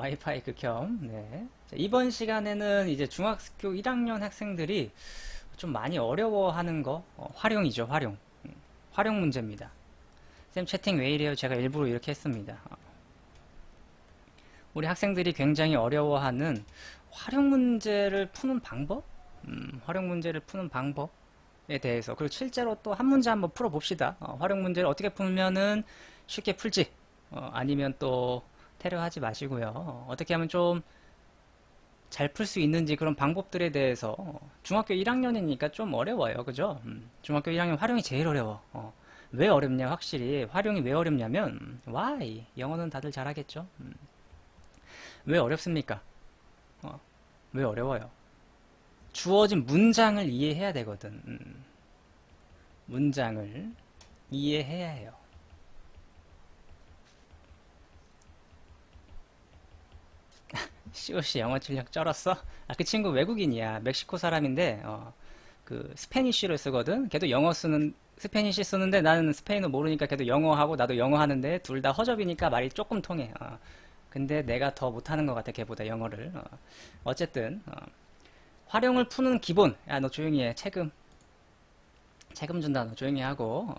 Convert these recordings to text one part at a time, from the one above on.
와이파이 극혐. 네. 자, 이번 시간에는 이제 중학교 1학년 학생들이 좀 많이 어려워하는 거, 활용이죠, 활용. 활용 문제입니다. 쌤 채팅 왜 이래요? 제가 일부러 이렇게 했습니다. 우리 학생들이 굉장히 어려워하는 활용 문제를 푸는 방법? 활용 문제를 푸는 방법에 대해서. 그리고 실제로 또 한 문제 한번 풀어봅시다. 활용 문제를 어떻게 풀면은 쉽게 풀지. 아니면 또 테러하지 마시고요. 어떻게 하면 좀 잘 풀 수 있는지 그런 방법들에 대해서 중학교 1학년이니까 좀 어려워요. 그죠? 중학교 1학년 활용이 제일 어려워. 왜 어렵냐? 확실히 활용이 왜 어렵냐면 why? 영어는 다들 잘하겠죠? 왜 어렵습니까? 왜 어려워요? 주어진 문장을 이해해야 되거든. 문장을 이해해야 해요. COC 영어 실력 쩔었어? 그 친구 외국인이야. 멕시코 사람인데, 그 스페니쉬를 쓰거든. 걔도 영어 쓰는 스페니쉬 쓰는데 나는 스페인어 모르니까 걔도 영어 하고 나도 영어 하는데 둘 다 허접이니까 말이 조금 통해. 근데 내가 더 못하는 것 같아 걔보다 영어를. 어쨌든 활용을 푸는 기본. 야 너 조용히 해. 책임 준다. 너 조용히 하고.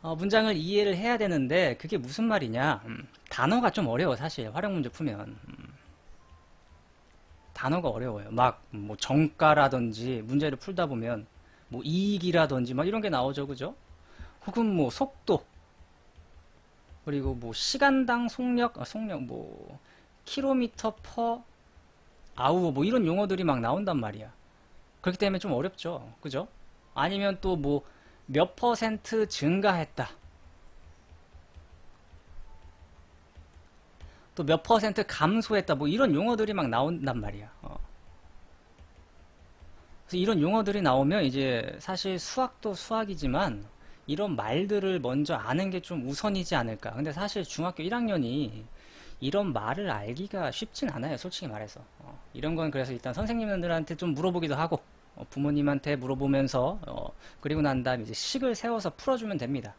문장을 이해를 해야 되는데 그게 무슨 말이냐. 단어가 좀 어려워 사실 활용 문제 풀면. 단어가 어려워요. 막 뭐 정가라든지 문제를 풀다 보면 뭐 이익이라든지 막 이런 게 나오죠, 그죠? 혹은 뭐 속도 그리고 뭐 시간당 속력 뭐 킬로미터 퍼 아우 뭐 이런 용어들이 막 나온단 말이야. 그렇기 때문에 좀 어렵죠, 그죠? 아니면 또 뭐 몇 퍼센트 증가했다. 또 몇 퍼센트 감소했다. 뭐 이런 용어들이 막 나온단 말이야. 그래서 이런 용어들이 나오면 이제 사실 수학도 수학이지만 이런 말들을 먼저 아는 게 좀 우선이지 않을까. 근데 사실 중학교 1학년이 이런 말을 알기가 쉽진 않아요. 솔직히 말해서. 이런 건 그래서 일단 선생님들한테 좀 물어보기도 하고 부모님한테 물어보면서 그리고 난 다음에 이제 식을 세워서 풀어주면 됩니다.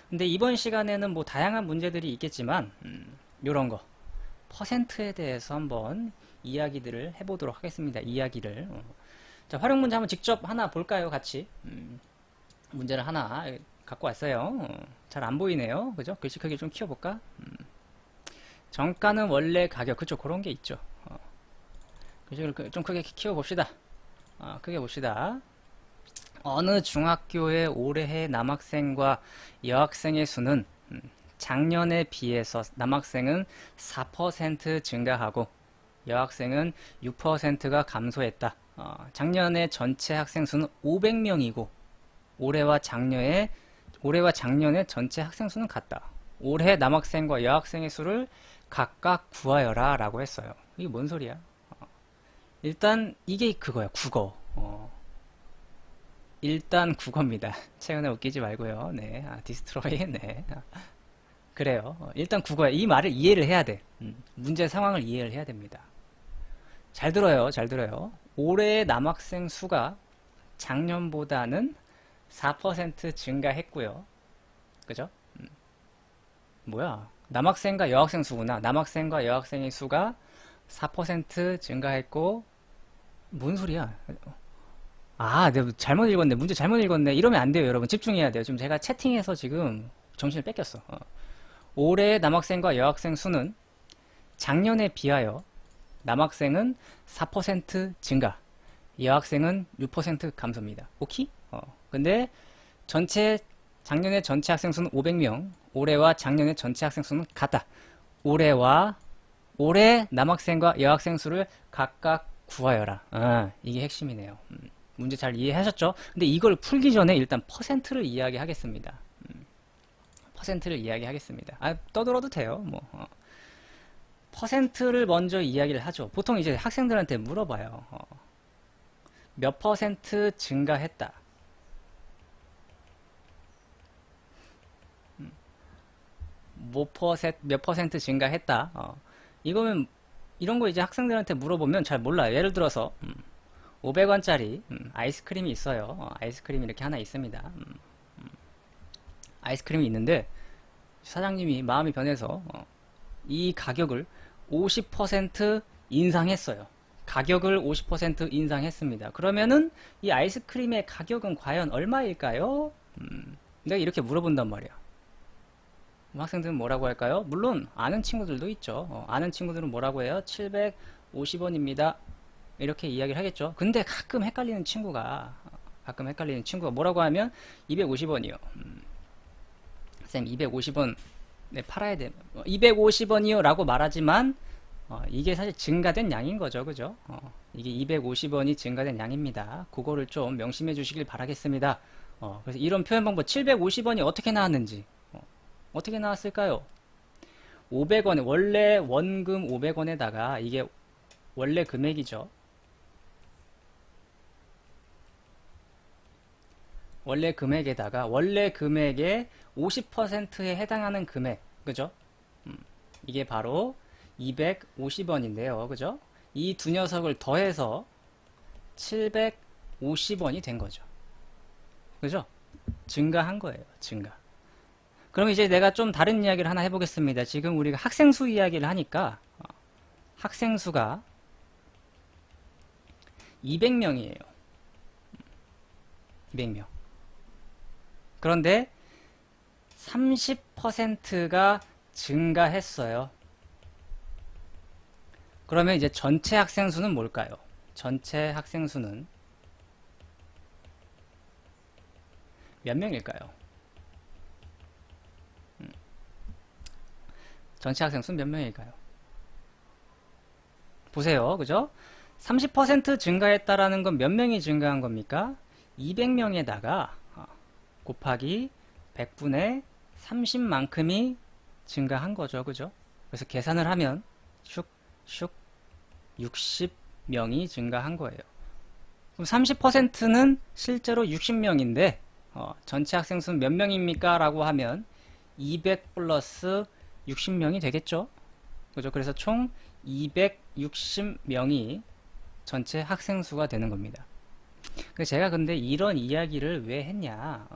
근데 이번 시간에는 뭐 다양한 문제들이 있겠지만 요런 거 퍼센트에 대해서 한번 이야기들을 해보도록 하겠습니다. 이야기를. 자, 활용 문제 한번 직접 하나 볼까요? 같이. 문제를 하나 갖고 왔어요. 잘 안 보이네요. 그죠? 글씨 크기 좀 키워볼까? 정가는 원래 가격. 그쵸? 그런 게 있죠. 글씨를 좀 크게 키워봅시다. 크게 봅시다. 어느 중학교의 올해의 남학생과 여학생의 수는 작년에 비해서 남학생은 4% 증가하고 여학생은 6%가 감소했다. 작년에 전체 학생 수는 500명이고 올해와 작년에 전체 학생 수는 같다. 올해 남학생과 여학생의 수를 각각 구하여라 라고 했어요. 이게 뭔 소리야? 일단 이게 그거야. 국어. 일단 국어입니다. 최근에 웃기지 말고요. 네. 디스트로이. 네. 그래요. 일단 국어야. 이 말을 이해를 해야 돼. 문제 상황을 이해를 해야 됩니다. 잘 들어요. 잘 들어요. 올해의 남학생 수가 작년보다는 4% 증가했고요. 그죠? 뭐야? 남학생과 여학생 수구나. 남학생과 여학생의 수가 4% 증가했고 뭔 소리야? 내가 잘못 읽었네. 문제 잘못 읽었네. 이러면 안 돼요, 여러분. 집중해야 돼요. 지금 제가 채팅해서 지금 정신을 뺏겼어. 올해 남학생과 여학생 수는 작년에 비하여 남학생은 4% 증가, 여학생은 6% 감소입니다. 오케이? 근데 작년에 전체 학생 수는 500명, 올해와 작년에 전체 학생 수는 같다. 올해 남학생과 여학생 수를 각각 구하여라. 이게 핵심이네요. 문제 잘 이해하셨죠? 근데 이걸 풀기 전에 일단 퍼센트를 이야기하겠습니다. 퍼센트를 이야기하겠습니다. 떠들어도 돼요. 뭐 퍼센트를 먼저 이야기를 하죠. 보통 이제 학생들한테 물어봐요. 몇 퍼센트 증가했다. 몇 퍼센트 증가했다. 이거면 이런 거 이제 학생들한테 물어보면 잘 몰라요. 예를 들어서 500원짜리 아이스크림이 있어요. 아이스크림이 이렇게 하나 있습니다. 아이스크림이 있는데 사장님이 마음이 변해서 이 가격을 50% 인상했어요. 가격을 50% 인상했습니다. 그러면은 이 아이스크림의 가격은 과연 얼마일까요? 내가 이렇게 물어본단 말이야. 학생들은 뭐라고 할까요? 물론 아는 친구들도 있죠. 아는 친구들은 뭐라고 해요? 750원입니다. 이렇게 이야기를 하겠죠. 근데 가끔 헷갈리는 친구가 뭐라고 하면 250원이요. 쌤 250원 네, 팔아야 돼. 250원이요 라고 말하지만 이게 사실 증가된 양인 거죠. 그죠? 이게 250원이 증가된 양입니다. 그거를 좀 명심해 주시길 바라겠습니다. 그래서 이런 표현 방법 750원이 어떻게 나왔는지 어떻게 나왔을까요? 500원에 원래 원금 500원에다가 이게 원래 금액이죠. 원래 금액에다가 원래 금액의 50%에 해당하는 금액 그죠? 이게 바로 250원인데요. 그죠? 이 두 녀석을 더해서 750원이 된 거죠. 그죠? 증가한 거예요. 증가. 그럼 이제 내가 좀 다른 이야기를 하나 해보겠습니다. 지금 우리가 학생 수 이야기를 하니까 학생 수가 200명이에요. 200명. 그런데 30%가 증가했어요. 그러면 이제 전체 학생 수는 뭘까요? 전체 학생 수는 몇 명일까요? 전체 학생 수는 몇 명일까요? 보세요. 그죠? 30% 증가했다라는 건 몇 명이 증가한 겁니까? 200명에다가 곱하기 100분의 30만큼이 증가한 거죠. 그죠? 그래서 계산을 하면 슉슉 60명이 증가한 거예요. 그럼 30%는 실제로 60명인데 전체 학생 수는 몇 명입니까? 라고 하면 200 플러스 60명이 되겠죠. 그죠? 그래서 총 260명이 전체 학생 수가 되는 겁니다. 제가 근데 이런 이야기를 왜 했냐?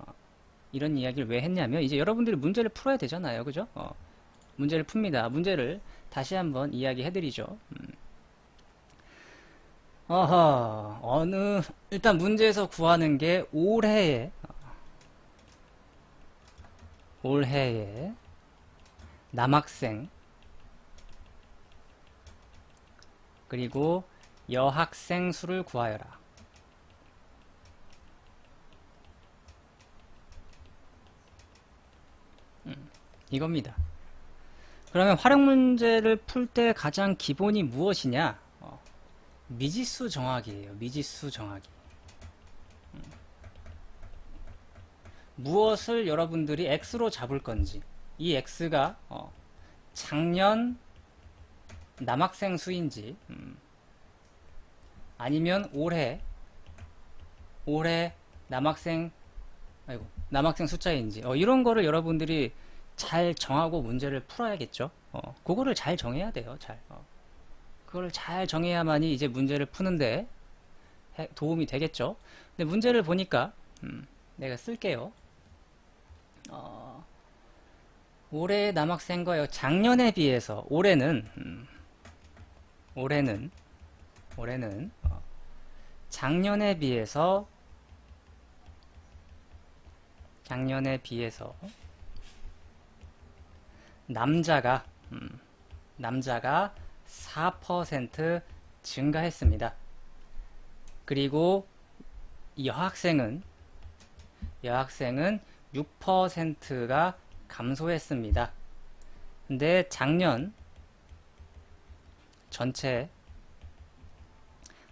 이런 이야기를 왜 했냐면 이제 여러분들이 문제를 풀어야 되잖아요. 그죠? 문제를 풉니다. 문제를 다시 한번 이야기해드리죠. 일단 문제에서 구하는 게 올해의 남학생 그리고 여학생 수를 구하여라. 이겁니다. 그러면 활용 문제를 풀 때 가장 기본이 무엇이냐? 미지수 정하기예요. 미지수 정하기. 무엇을 여러분들이 x로 잡을 건지 이 x가 작년 남학생 수인지 아니면 올해 남학생 숫자인지 이런 거를 여러분들이 잘 정하고 문제를 풀어야겠죠. 그거를 잘 정해야 돼요. 그걸 잘 정해야만이 이제 문제를 푸는데 도움이 되겠죠. 근데 문제를 보니까 내가 쓸게요. 올해 남학생과 작년에 비해서 올해는 작년에 비해서 남자가 4% 증가했습니다. 그리고 여학생은 6%가 감소했습니다. 근데 작년 전체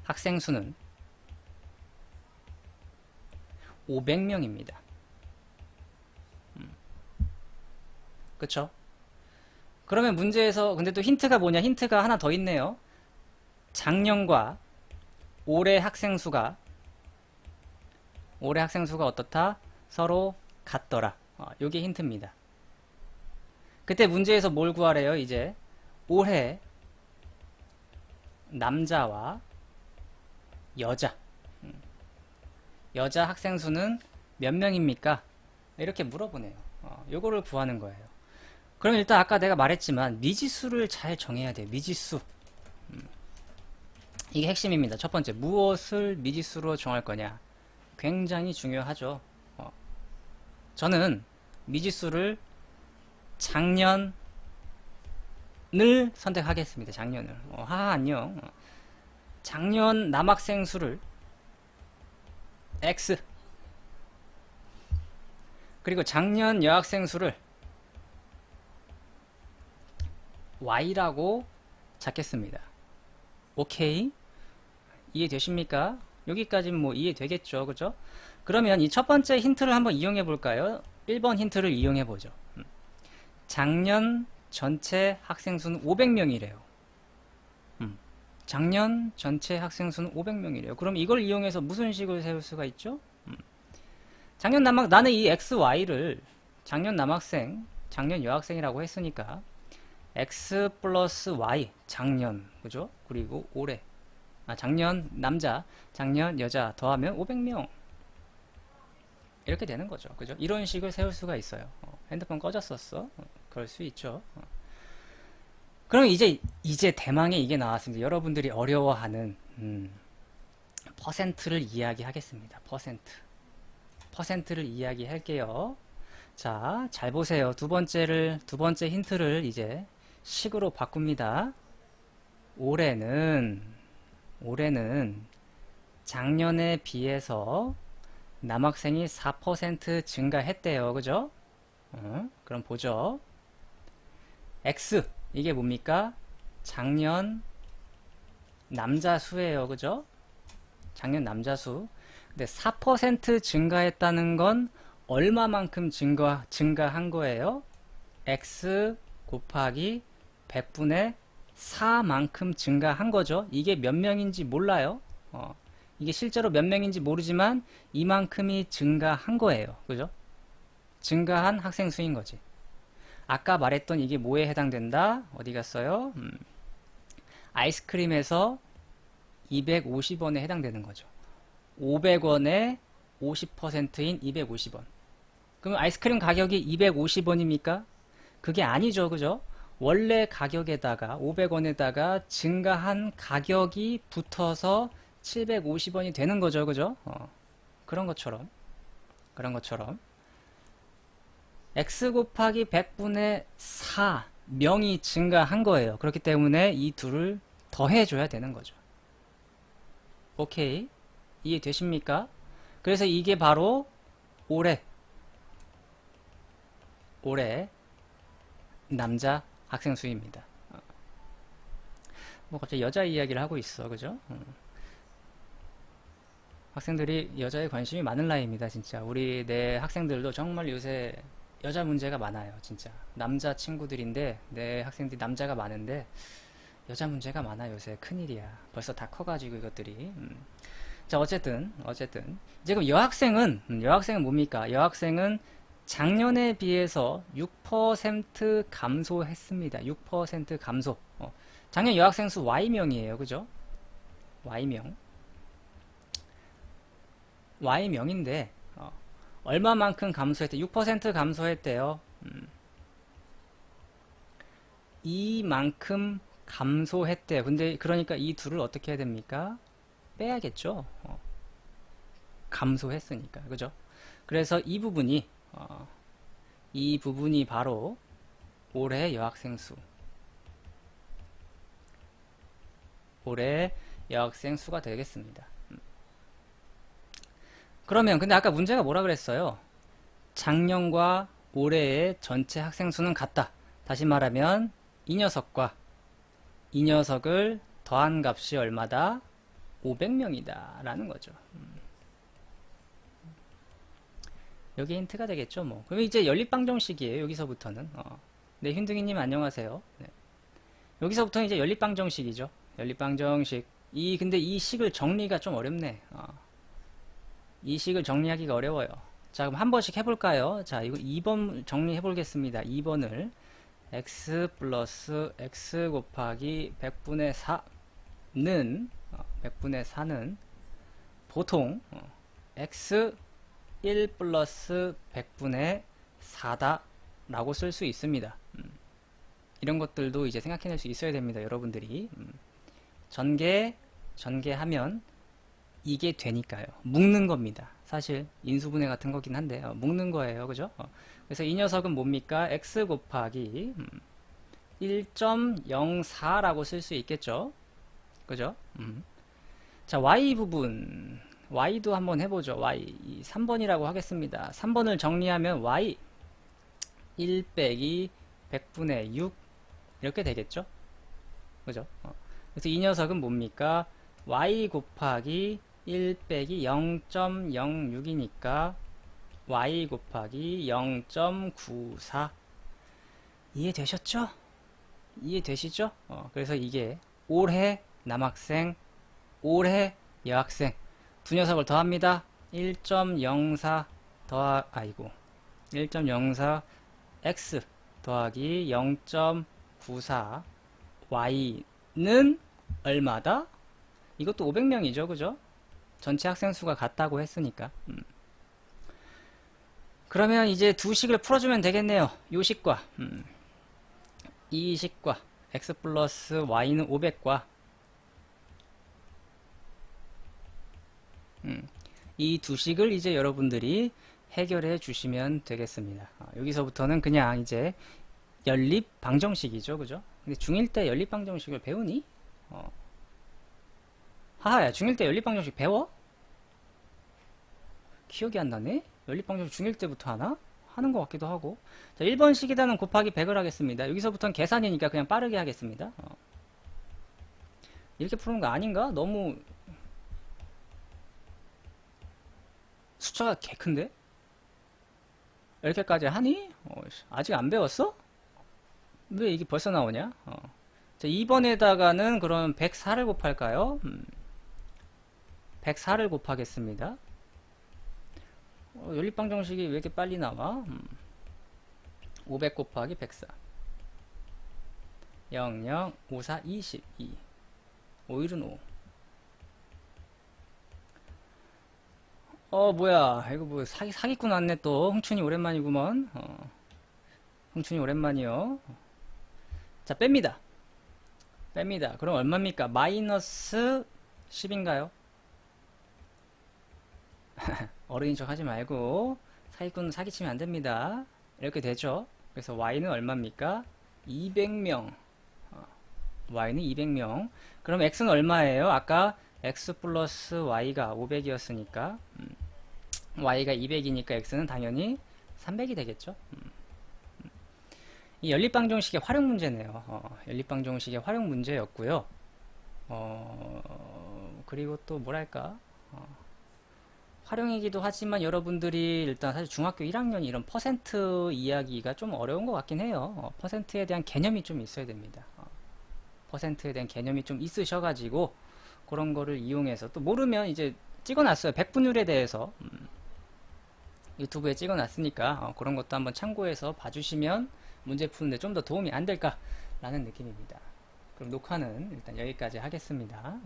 학생 수는 500명입니다. 그쵸? 그러면 문제에서 근데 또 힌트가 뭐냐? 힌트가 하나 더 있네요. 작년과 올해 학생 수가 어떻다? 서로 같더라. 요게 힌트입니다. 그때 문제에서 뭘 구하래요? 이제 올해 남자와 여자 학생 수는 몇 명입니까? 이렇게 물어보네요. 요거를 구하는 거예요. 그럼 일단 아까 내가 말했지만 미지수를 잘 정해야 돼요. 미지수. 이게 핵심입니다. 첫 번째, 무엇을 미지수로 정할 거냐. 굉장히 중요하죠. 저는 미지수를 작년을 선택하겠습니다. 작년을. 안녕. 작년 남학생 수를 X, 그리고 작년 여학생 수를 Y라고 잡겠습니다. 오케이? 이해되십니까? 여기까지는 뭐 이해되겠죠, 그죠? 그러면 이 첫 번째 힌트를 한번 이용해 볼까요? 1번 힌트를 이용해 보죠. 작년 전체 학생 수는 500명이래요. 작년 전체 학생 수는 500명이래요. 그럼 이걸 이용해서 무슨 식을 세울 수가 있죠? 나는 이 XY를 작년 남학생, 작년 여학생이라고 했으니까 X 플러스 Y, 작년, 그죠? 그리고 올해. 작년 남자, 작년 여자 더하면 500명. 이렇게 되는 거죠. 그죠? 이런 식을 세울 수가 있어요. 핸드폰 꺼졌었어. 그럴 수 있죠. 그럼 이제 대망의 이게 나왔습니다. 여러분들이 어려워하는, 퍼센트를 이야기하겠습니다. 퍼센트를 이야기할게요. 자, 잘 보세요. 두 번째 힌트를 이제 식으로 바꿉니다. 올해는 작년에 비해서 남학생이 4% 증가했대요. 그죠? 그럼 보죠. X, 이게 뭡니까? 작년 남자 수예요. 그죠? 작년 남자 수. 근데 4% 증가했다는 건 얼마만큼 증가한 거예요? X 곱하기 100분의 4만큼 증가한 거죠. 이게 몇 명인지 몰라요. 이게 실제로 몇 명인지 모르지만 이만큼이 증가한 거예요. 그죠? 증가한 학생 수인 거지. 아까 말했던 이게 뭐에 해당된다? 어디 갔어요? 아이스크림에서 250원에 해당되는 거죠. 500원에 50%인 250원. 그럼 아이스크림 가격이 250원입니까? 그게 아니죠. 그죠? 원래 가격에다가 500원에다가 증가한 가격이 붙어서 750원이 되는 거죠. 그죠? 그런 것처럼 x 곱하기 100분의 4명이 증가한 거예요. 그렇기 때문에 이 둘을 더해줘야 되는 거죠. 오케이? 이해되십니까? 그래서 이게 바로 올해 남자 학생 수입니다. 뭐 갑자기 여자 이야기를 하고 있어. 그죠? 학생들이 여자에 관심이 많은 나이입니다. 진짜 우리 내 학생들도 정말 요새 여자 문제가 많아요. 진짜 남자 친구들인데 내 학생들이 남자가 많은데 여자 문제가 많아. 요새 큰일이야. 벌써 다 커가지고 이것들이. 자, 어쨌든 지금 여학생은 뭡니까? 여학생은 작년에 비해서 6% 감소했습니다. 6% 감소. 작년 여학생 수 Y명이에요. 그죠? Y명인데 얼마만큼 감소했대? 6% 감소했대요. 이만큼 감소했대요. 근데 그러니까 이 둘을 어떻게 해야 됩니까? 빼야겠죠. 감소했으니까. 그죠? 그래서 이 부분이 바로 올해 여학생 수. 올해 여학생 수가 되겠습니다. 그러면 근데 아까 문제가 뭐라 그랬어요? 작년과 올해의 전체 학생 수는 같다. 다시 말하면 이 녀석을 더한 값이 얼마다? 500명이다 라는 거죠. 여기 힌트가 되겠죠. 뭐. 그럼 이제 연립방정식이에요. 여기서부터는. 네, 흰둥이님 안녕하세요. 네. 여기서부터는 이제 연립방정식이죠. 연립방정식. 근데 이 식을 정리가 좀 어렵네. 이 식을 정리하기가 어려워요. 자, 그럼 한 번씩 해볼까요? 자, 이거 2번 정리해 보겠습니다. 2번을 x 플러스 x 곱하기 100분의 4는 보통 x 1 플러스 100분의 4다 라고 쓸 수 있습니다. 이런 것들도 이제 생각해낼 수 있어야 됩니다. 여러분들이 전개하면 이게 되니까요. 묶는 겁니다. 사실 인수분해 같은 거긴 한데 묶는 거예요. 그죠? 그래서 이 녀석은 뭡니까? x 곱하기 1.04라고 쓸 수 있겠죠? 그죠? 자, y 부분 y도 한번 해보죠. y 3번이라고 하겠습니다. 3번을 정리하면 y 1 빼기 100분의 6 이렇게 되겠죠? 그죠? 그래서 이 녀석은 뭡니까? y 곱하기 1 빼기 0.06이니까 y 곱하기 0.94 이해되셨죠? 이해되시죠? 그래서 이게 올해 남학생, 올해 여학생 두 녀석을 더합니다. 1.04 1.04 x 더하기 0.94 y는 얼마다? 이것도 500명이죠. 그죠? 전체 학생 수가 같다고 했으니까. 그러면 이제 두 식을 풀어주면 되겠네요. 요 식과 이 식과 x 플러스 y는 500과 이 두 식을 이제 여러분들이 해결해 주시면 되겠습니다. 여기서부터는 그냥 이제 연립 방정식이죠. 그죠? 근데 중1 때 연립 방정식을 배우니? 하하야, 중1 때 연립 방정식 배워? 기억이 안 나네? 연립 방정식 중1 때부터 하나? 하는 것 같기도 하고. 자, 1번 식이다는 곱하기 100을 하겠습니다. 여기서부터는 계산이니까 그냥 빠르게 하겠습니다. 이렇게 푸는 거 아닌가? 너무 숫자가 개 큰데? 이렇게까지 하니? 아직 안 배웠어? 왜 이게 벌써 나오냐? 자, 2번에다가는 그럼 104를 곱할까요? 104를 곱하겠습니다. 연립방정식이 왜 이렇게 빨리 나와? 500 곱하기 104 00 54 22 5일은 5 뭐야 이거 뭐 사기꾼 왔네 또. 흥춘이 오랜만이구먼. 흥춘이 오랜만이요. 자, 뺍니다. 그럼 얼마입니까? 마이너스 10인가요? 어른인 척 하지 말고 사기꾼 사기치면 안 됩니다. 이렇게 되죠. 그래서 y는 얼마입니까? 200명. y는 200명. 그럼 x는 얼마예요? 아까 x 플러스 y가 500이었으니까 y가 200이니까 x는 당연히 300이 되겠죠. 이 연립방정식의 활용 문제네요. 연립방정식의 활용 문제였고요. 그리고 또 뭐랄까 활용이기도 하지만 여러분들이 일단 사실 중학교 1학년 이런 퍼센트 이야기가 좀 어려운 것 같긴 해요. 퍼센트에 대한 개념이 좀 있어야 됩니다. 퍼센트에 대한 개념이 좀 있으셔가지고 그런 거를 이용해서 또 모르면 이제 찍어놨어요. 백분율에 대해서 유튜브에 찍어놨으니까 그런 것도 한번 참고해서 봐주시면 문제 푸는데 좀 더 도움이 안 될까 라는 느낌입니다. 그럼 녹화는 일단 여기까지 하겠습니다.